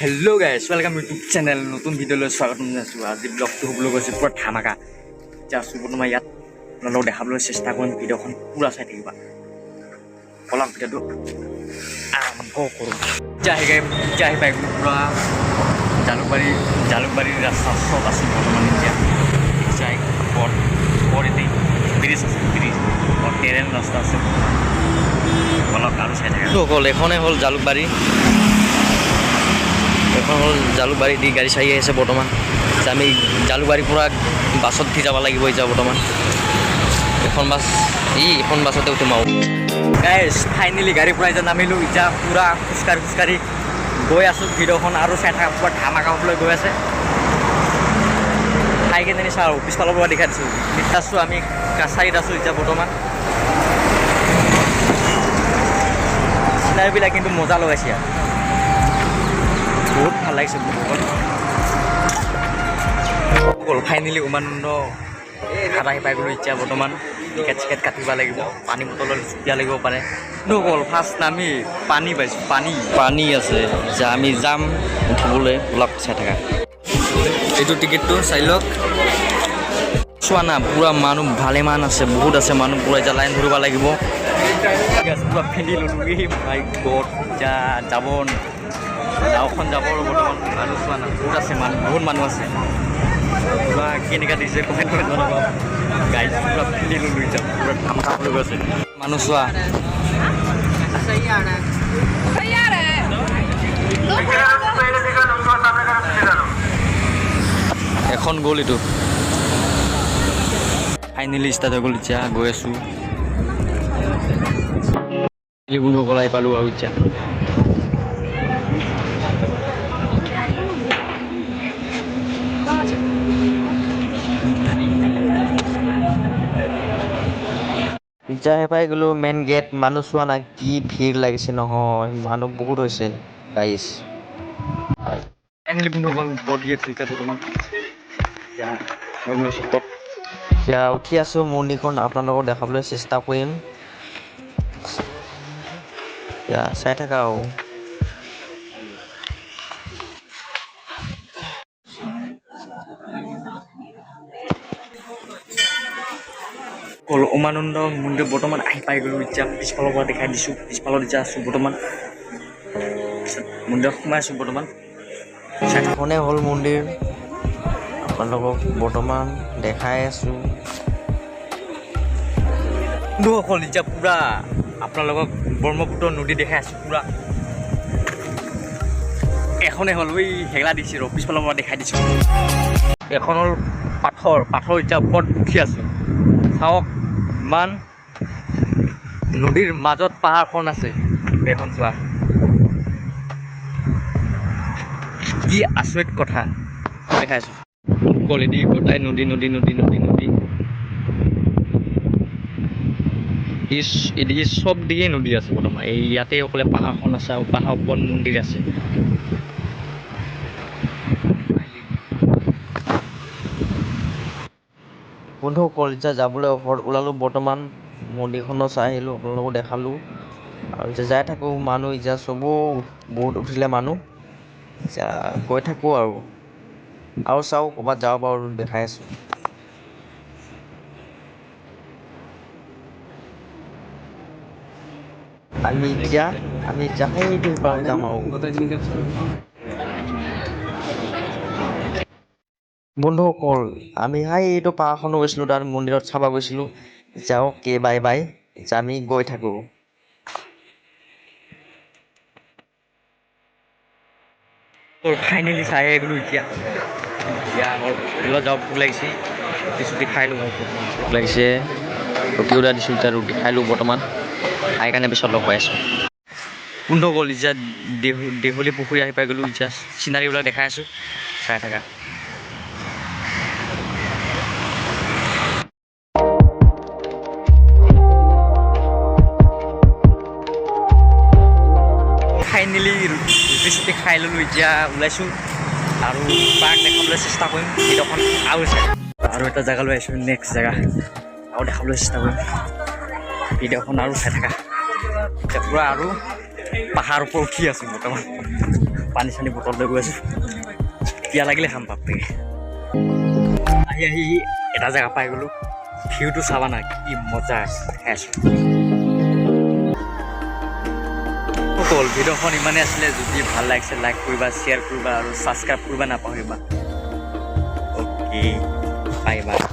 hello guys welcome YouTube channel नतुन video स्वागत जनाइছো আজি ব্লগটো হ'বলৈ গৈছে পুৰা ধামাকা যাছো বৰ্তমান ইয়াত আপোনালোকক দেখাবলৈ চেষ্টা কৰিম ভিডিঅ'খন পুৰা চাই থাকিবা কলম ভিডিঅ'টো আৰম্ভ কৰোঁ যাই পাই পুৰা জালুকবাৰী ৰাস্তা চব আছে বৰ্তমান এতিয়া যাই পৰতে ব্ৰিজ আছে ব্ৰিজ ট্ৰেইন ৰাস্তা আছে অলপ আৰু চাই থাকে অকল এখনে হ'ল জালুকবাৰী এখন হ'ল জালুকবাৰী দি গাড়ী চাই আছে বৰ্তমান আমি জালুকবাৰীৰ পৰা বাছত উঠি যাব লাগিব এতিয়া বৰ্তমান এখন বাছতে উঠিম আৰু গাইছ ফাইনেলি গাড়ীৰ পৰা এতিয়া নামিলোঁ এতিয়া পূৰা খোজকাঢ়ি গৈ আছোঁ ভিডিঅ'খন আৰু চাই থকা পুৰা ধামাকা হ'বলৈ গৈ আছে খাই কেনে চাওঁ আৰু পিছফালৰ পৰা দেখাই দিছোঁ আছোঁ আমি কাছাৰীত আছোঁ এতিয়া বৰ্তমান চিনাৰীবিলাক কিন্তু মজা লগাইছে ইয়াত বহুত ভাল লাগিছে অকল ফাইনেলি উমানন্দ ঘাট আহি পাই গ'লোঁ এতিয়া বৰ্তমান টিকেট কাটিব লাগিব পানী বটলত দিয়া লাগিব পাৰে কিন্তু অকল ফাৰ্ষ্ট নামি পানী পাইছোঁ পানী আছে যে আমি যাম উঠিবলৈ অলপ চাই থাকা এইটো টিকেটটো চাই লওক চোৱা না পূৰা মানুহ ভালেমান আছে বহুত আছে মানুহ পূৰা এতিয়া লাইন ধৰিব লাগিব পূৰা ফেলি ল'লোঁ এই ভাই গড এতিয়া যাব নাওখন যাব বৰ্তমান মানুহ চোৱা না বহুত আছে মানুহ বহুত মানুহ আছে পূৰা কেনেকুৱা দিছে কমেণ্ট কৰি জনাব গাড়ী পূৰা ফেলি ল'লোঁ এতিয়া পূৰা ধামাকা হৈ গৈছে মানুহ চোৱা এখন গ'ল এইটো ফাইনেলি ষ্টাৰ্ট হৈ গ'ল এতিয়া গৈ আছোঁ গলাই পালোঁ আৰু এতিয়া পিজ্জাহে পাই গ'লোঁ মেইন গেট মানুহ চোৱা নাই কি ভিৰ লাগিছে নহয় মানুহ বহুত হৈছে গাইছ এতিয়া উঠি আছোঁ মন্দিৰখন আপোনালোকক দেখাবলৈ চেষ্টা কৰিম এতিয়া চাই থাকা আৰু উমানন্দ মন্দিৰ বৰ্তমান আহি পাই গ'লোঁ এতিয়া পিছফালৰ পৰা দেখাই দিছোঁ পিছফালত এতিয়া আছোঁ বৰ্তমান মন্দিৰত সোমাই আছোঁ বৰ্তমান চাইখনে হ'ল মন্দিৰ আপোনালোকক বৰ্তমান দেখাই আছোঁ বন্ধুসকল এতিয়া পূৰা আপোনালোকক ব্ৰহ্মপুত্ৰ নদী দেখাই আছোঁ পূৰা এখনে হ'ল ঐ হেগলা দিছে ৰ পিছফালৰ পৰা দেখাই দিছোঁ এখন হ'ল পাথৰ এতিয়া ওপৰত উঠি আছোঁ চাওক ইমান নদীৰ মাজত পাহাৰখন আছে এখন চোৱা কি আচৰিত কথা দেখাইছোঁ কলেদি গোটাই নদী এই চব দিয়ে নদী আছে বৰ্তমান এই ইয়াতে অকলে পাহাৰখন আছে আৰু পাহাৰৰ ওপৰত মন্দিৰ আছে বন্ধুসকল এতিয়া যাবলৈ ওপৰত ওলালোঁ বৰ্তমান মন্দিৰখনো চাই আহিলোঁ আপোনালোকক দেখালোঁ আৰু এতিয়া যাই থাকোঁ মানুহ এতিয়া চবো বহুত উঠিলে মানুহ এতিয়া গৈ থাকোঁ আৰু চাওঁ ক'ৰবাত যাব পাৰোঁ দেখাই আছোঁ আমি এতিয়া সেইটো পাৰ যাম আৰু বন্ধুসকল আমি এইটো পাহাৰখনো গৈছিলোঁ তাত মন্দিৰত চাব গৈছিলোঁ যাওক বাই এতিয়া আমি গৈ থাকোঁ ফাইনেলি চাই গ'লোঁ এতিয়া যাওঁ ভোক লাগিছে ৰুটি খাই লওঁ ভোক লাগিছে ৰুটি অৰ্ডাৰ দিছোঁ এতিয়া ৰুটি খাই লওঁ বৰ্তমান খাই কাৰণে পিছত লগ পাই আছোঁ বন্ধুসকল এতিয়া দেহলী পুখুৰী আহি পাই গ'লোঁ এতিয়া চিনাৰীবিলাক দেখাই আছোঁ চাই থাকা ফাইনেলি ৰুটি খাই ল'লোঁ এতিয়া ওলাইছোঁ আৰু পাৰ্ক দেখাবলৈ চেষ্টা কৰিম ভিডিঅ'খন আৰু এটা জেগালৈ আহিছোঁ নেক্সট জেগা আৰু দেখাবলৈ চেষ্টা কৰিম ভিডিঅ'খন আৰু চাই থাকা এতিয়া পূৰা আৰু পাহাৰৰ ওপৰত উঠি আছোঁ বৰ্তমান পানী চানী বটল লৈ গৈ আছোঁ পিয়া লাগিলে খাম বাপৰে আহি আহি এটা জেগা পাই গ'লোঁ ভিউটো চাবা না কি মজা আছে অকল ভিডিঅ'খন ইমানেই আছিলে যদি ভাল লাগিছে লাইক কৰিবা শ্বেয়াৰ কৰিবা আৰু ছাবস্ক্ৰাইব কৰিবা নাপাহৰিবা অ'কে বাই বাই